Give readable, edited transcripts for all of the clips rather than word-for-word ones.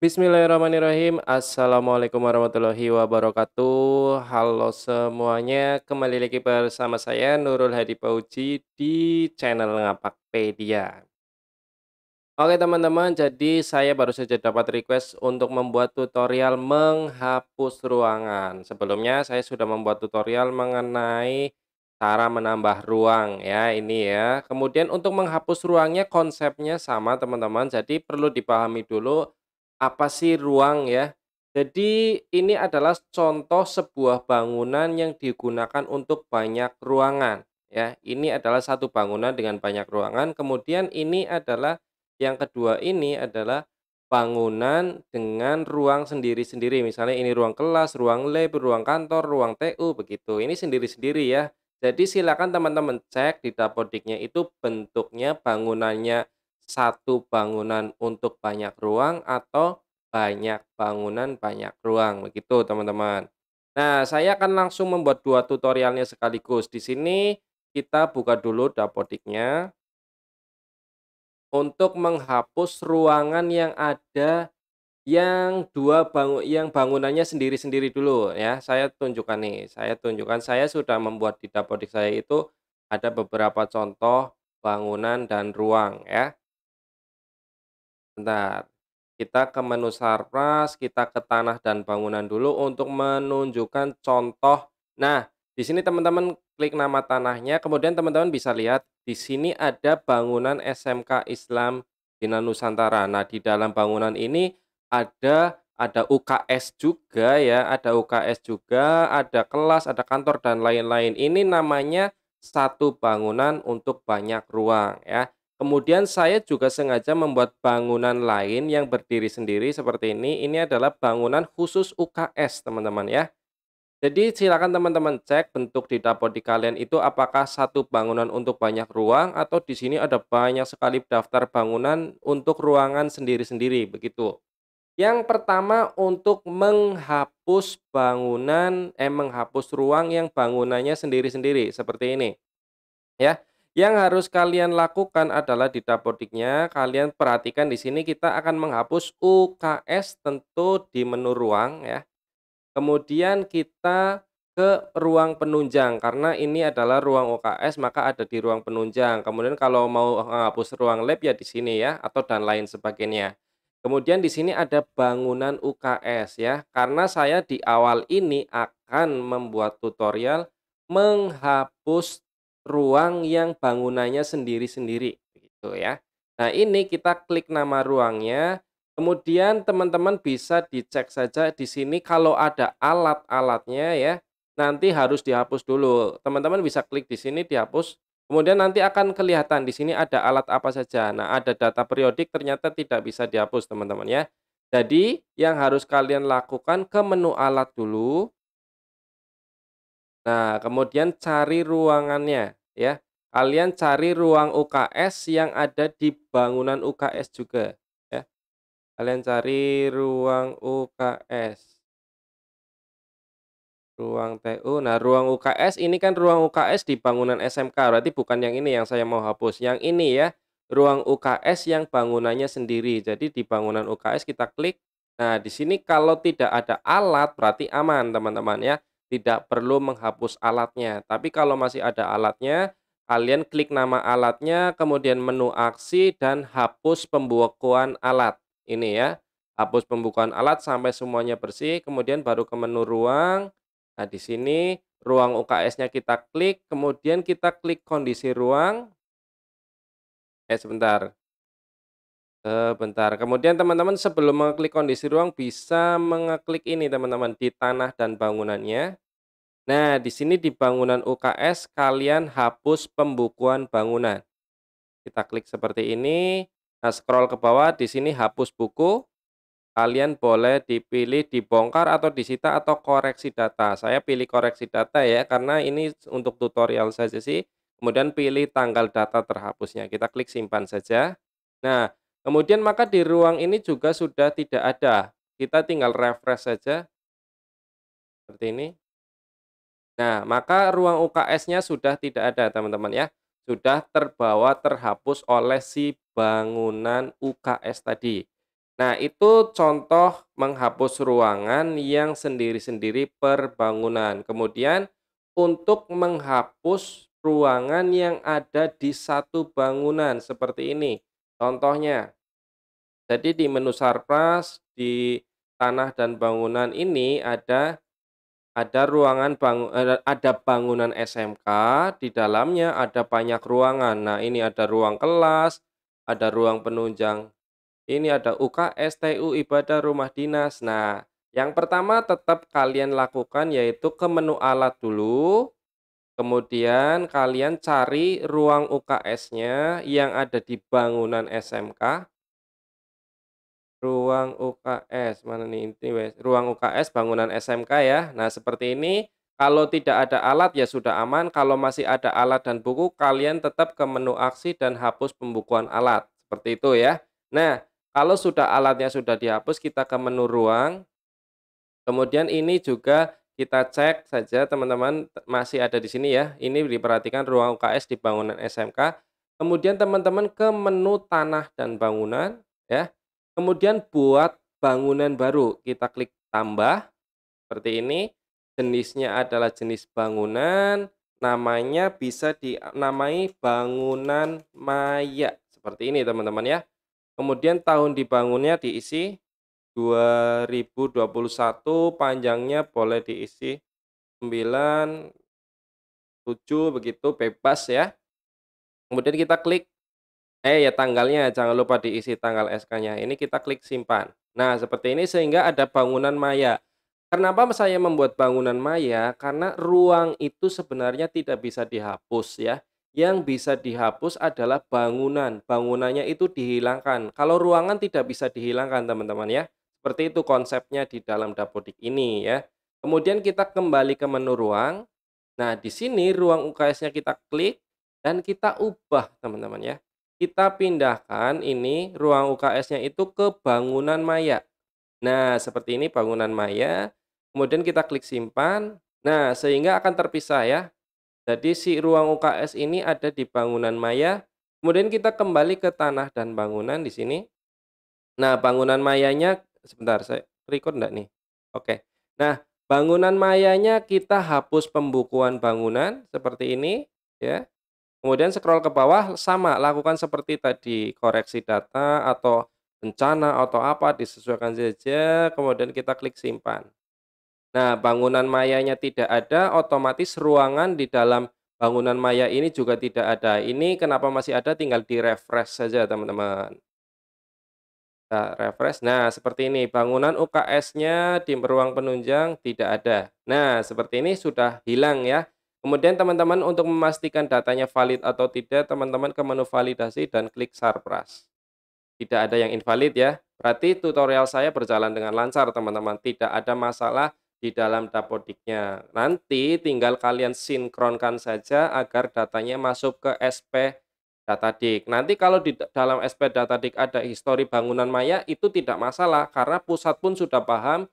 Bismillahirrahmanirrahim. Assalamualaikum warahmatullahi wabarakatuh. Halo semuanya, kembali lagi bersama saya Nurul Hadi Pauji di channel Ngapakpedia. Oke teman-teman, jadi saya baru saja dapat request untuk membuat tutorial menghapus ruangan. Sebelumnya saya sudah membuat tutorial mengenai cara menambah ruang ya, ini ya. Kemudian untuk menghapus ruangnya konsepnya sama teman-teman, jadi perlu dipahami dulu apa sih ruang ya. Jadi ini adalah contoh sebuah bangunan yang digunakan untuk banyak ruangan ya. Ini adalah satu bangunan dengan banyak ruangan, kemudian ini adalah yang kedua ini adalah bangunan dengan ruang sendiri-sendiri, misalnya ini ruang kelas, ruang lab, ruang kantor, ruang TU, begitu. Ini sendiri-sendiri ya. Jadi silakan teman-teman cek di dapodiknya itu bentuknya bangunannya satu bangunan untuk banyak ruang atau banyak bangunan banyak ruang, begitu teman-teman. Nah, saya akan langsung membuat dua tutorialnya sekaligus. Di sini kita buka dulu dapodiknya untuk menghapus ruangan yang ada yang yang bangunannya sendiri-sendiri dulu ya, saya tunjukkan nih, saya sudah membuat di dapodik saya itu ada beberapa contoh bangunan dan ruang ya. Bentar, kita ke menu Sarpras, kita ke tanah dan bangunan dulu untuk menunjukkan contoh. Nah, di sini teman-teman klik nama tanahnya, kemudian teman-teman bisa lihat di sini ada bangunan SMK Islam Bina Nusantara. Nah, di dalam bangunan ini ada UKS juga ya, ada UKS juga, ada kelas, ada kantor dan lain-lain. Ini namanya satu bangunan untuk banyak ruang ya. Kemudian saya juga sengaja membuat bangunan lain yang berdiri sendiri seperti ini. Ini adalah bangunan khusus UKS, teman-teman ya. Jadi silakan teman-teman cek bentuk di dapur di kalian itu apakah satu bangunan untuk banyak ruang atau di sini ada banyak sekali daftar bangunan untuk ruangan sendiri-sendiri begitu. Yang pertama untuk menghapus ruang yang bangunannya sendiri-sendiri seperti ini. Ya, yang harus kalian lakukan adalah di dapodiknya, kalian perhatikan di sini kita akan menghapus UKS tentu di menu ruang ya. Kemudian kita ke ruang penunjang karena ini adalah ruang UKS maka ada di ruang penunjang. Kemudian kalau mau menghapus ruang lab ya di sini ya atau dan lain sebagainya. Kemudian di sini ada bangunan UKS ya. Karena saya di awal ini akan membuat tutorial menghapus ruang yang bangunannya sendiri-sendiri begitu ya. Nah, ini kita klik nama ruangnya. Kemudian teman-teman bisa dicek saja di sini kalau ada alat-alatnya ya, nanti harus dihapus dulu. Teman-teman bisa klik di sini dihapus, kemudian nanti akan kelihatan di sini ada alat apa saja. Nah, ada data periodik ternyata tidak bisa dihapus teman-teman ya. Jadi, yang harus kalian lakukan ke menu alat dulu. Nah, kemudian cari ruangannya ya. Kalian cari ruang UKS yang ada di bangunan UKS juga ya. Kalian cari ruang UKS, ruang TU. Nah, ruang UKS ini kan ruang UKS di bangunan SMK, berarti bukan yang ini yang saya mau hapus. Yang ini ya, ruang UKS yang bangunannya sendiri. Jadi di bangunan UKS kita klik. Nah, di sini kalau tidak ada alat berarti aman, teman-teman ya. Tidak perlu menghapus alatnya. Tapi kalau masih ada alatnya, kalian klik nama alatnya, kemudian menu aksi dan hapus pembukuan alat. Ini ya. Hapus pembukaan alat sampai semuanya bersih, kemudian baru ke menu ruang. Nah, di sini ruang UKS-nya kita klik, kemudian kita klik kondisi ruang. Sebentar, sebentar. Kemudian teman-teman sebelum mengeklik kondisi ruang bisa mengeklik ini teman-teman di tanah dan bangunannya. Nah, di sini di bangunan UKS kalian hapus pembukuan bangunan. Kita klik seperti ini. Nah, scroll ke bawah di sini hapus buku. Kalian boleh dipilih dibongkar atau disita atau koreksi data. Saya pilih koreksi data ya, karena ini untuk tutorial saja sih. Kemudian pilih tanggal data terhapusnya. Kita klik simpan saja. Nah, kemudian maka di ruang ini juga sudah tidak ada. Kita tinggal refresh saja seperti ini. Nah, maka ruang UKS-nya sudah tidak ada, teman-teman ya. Sudah terhapus oleh si bangunan UKS tadi. Nah, itu contoh menghapus ruangan yang sendiri-sendiri per bangunan. Kemudian untuk menghapus ruangan yang ada di satu bangunan seperti ini. Contohnya, jadi di menu Sarpras, di tanah dan bangunan ini ada ruangan ada bangunan SMK, di dalamnya ada banyak ruangan. Nah, ini ada ruang kelas, ada ruang penunjang, ini ada UKS, TU, ibadah, rumah dinas. Nah, yang pertama tetap kalian lakukan yaitu ke menu alat dulu, kemudian kalian cari ruang UKS-nya yang ada di bangunan SMK. Ruang UKS, mana nih? Ini wes, ruang UKS bangunan SMK ya. Nah, seperti ini, kalau tidak ada alat ya sudah aman, kalau masih ada alat dan buku, kalian tetap ke menu aksi dan hapus pembukuan alat, seperti itu ya. Nah, kalau sudah alatnya sudah dihapus, kita ke menu ruang, kemudian ini juga kita cek saja teman-teman, masih ada di sini ya, ini diperhatikan ruang UKS di bangunan SMK, kemudian teman-teman ke menu tanah dan bangunan, ya. Kemudian buat bangunan baru, kita klik tambah, seperti ini, jenisnya adalah jenis bangunan, namanya bisa dinamai bangunan maya, seperti ini teman-teman ya. Kemudian tahun dibangunnya diisi 2021, panjangnya boleh diisi 9, 7 begitu, bebas ya. Kemudian kita klik ya tanggalnya, jangan lupa diisi tanggal SK-nya. Ini kita klik simpan. Nah, seperti ini sehingga ada bangunan maya. Kenapa saya membuat bangunan maya? Karena ruang itu sebenarnya tidak bisa dihapus ya. Yang bisa dihapus adalah bangunan. Bangunannya itu dihilangkan. Kalau ruangan tidak bisa dihilangkan, teman-teman ya. Seperti itu konsepnya di dalam Dapodik ini ya. Kemudian kita kembali ke menu ruang. Nah, di sini ruang UKS-nya kita klik dan kita ubah, teman-teman ya. Kita pindahkan ini ruang UKS-nya itu ke bangunan maya. Nah, seperti ini bangunan maya, kemudian kita klik simpan. Nah, sehingga akan terpisah ya. Jadi si ruang UKS ini ada di bangunan maya, kemudian kita kembali ke tanah dan bangunan di sini. Nah, bangunan mayanya sebentar, saya record enggak nih? Oke. Nah, bangunan mayanya kita hapus pembukuan bangunan seperti ini ya. Kemudian scroll ke bawah sama, lakukan seperti tadi, koreksi data atau bencana atau apa disesuaikan saja, kemudian kita klik simpan. Nah, bangunan mayanya tidak ada, otomatis ruangan di dalam bangunan maya ini juga tidak ada. Ini kenapa masih ada, tinggal di-refresh saja teman-teman. Nah, refresh. Nah, seperti ini, bangunan UKS-nya di ruang penunjang tidak ada. Nah, seperti ini sudah hilang ya. Kemudian teman-teman untuk memastikan datanya valid atau tidak, teman-teman ke menu validasi dan klik Sarpras. Tidak ada yang invalid ya. Berarti tutorial saya berjalan dengan lancar teman-teman. Tidak ada masalah di dalam Dapodiknya. Nanti tinggal kalian sinkronkan saja agar datanya masuk ke SP Datadik. Nanti kalau di dalam SP Datadik ada histori bangunan maya itu tidak masalah karena pusat pun sudah paham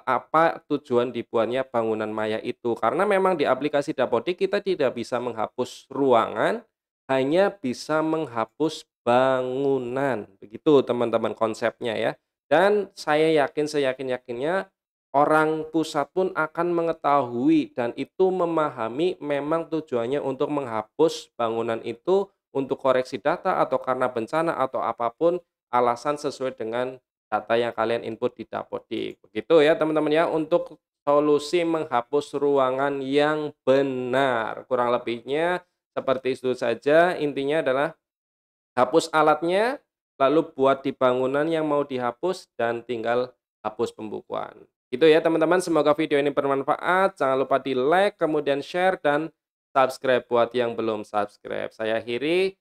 apa tujuan dibuatnya bangunan maya itu. Karena memang di aplikasi Dapodik kita tidak bisa menghapus ruangan, hanya bisa menghapus bangunan. Begitu teman-teman konsepnya ya. Dan saya yakin seyakin-yakinnya orang pusat pun akan mengetahui dan itu memahami memang tujuannya untuk menghapus bangunan itu untuk koreksi data atau karena bencana atau apapun alasan sesuai dengan data yang kalian input di Dapodik. Begitu ya teman-teman ya untuk solusi menghapus ruangan yang benar. Kurang lebihnya seperti itu saja, intinya adalah hapus alatnya, lalu buat di bangunan yang mau dihapus dan tinggal hapus pembukuan. Itu ya teman-teman, semoga video ini bermanfaat. Jangan lupa di-like, kemudian share dan subscribe buat yang belum subscribe. Saya akhiri,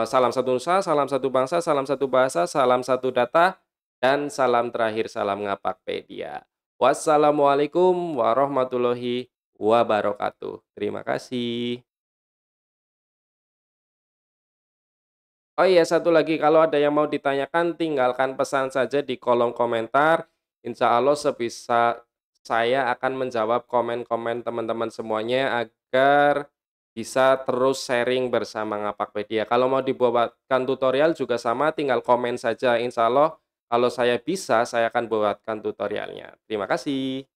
salam satu nusa, salam satu bangsa, salam satu bahasa, salam satu data, dan salam terakhir salam Ngapakpedia. Wassalamualaikum warahmatullahi wabarakatuh. Terima kasih. Oh iya, satu lagi, kalau ada yang mau ditanyakan, tinggalkan pesan saja di kolom komentar. Insya Allah sebisa saya akan menjawab komen-komen teman-teman semuanya agar bisa terus sharing bersama Ngapakpedia. Kalau mau dibuatkan tutorial juga sama, tinggal komen saja. Insya Allah Kalau saya bisa, saya akan buatkan tutorialnya. Terima kasih.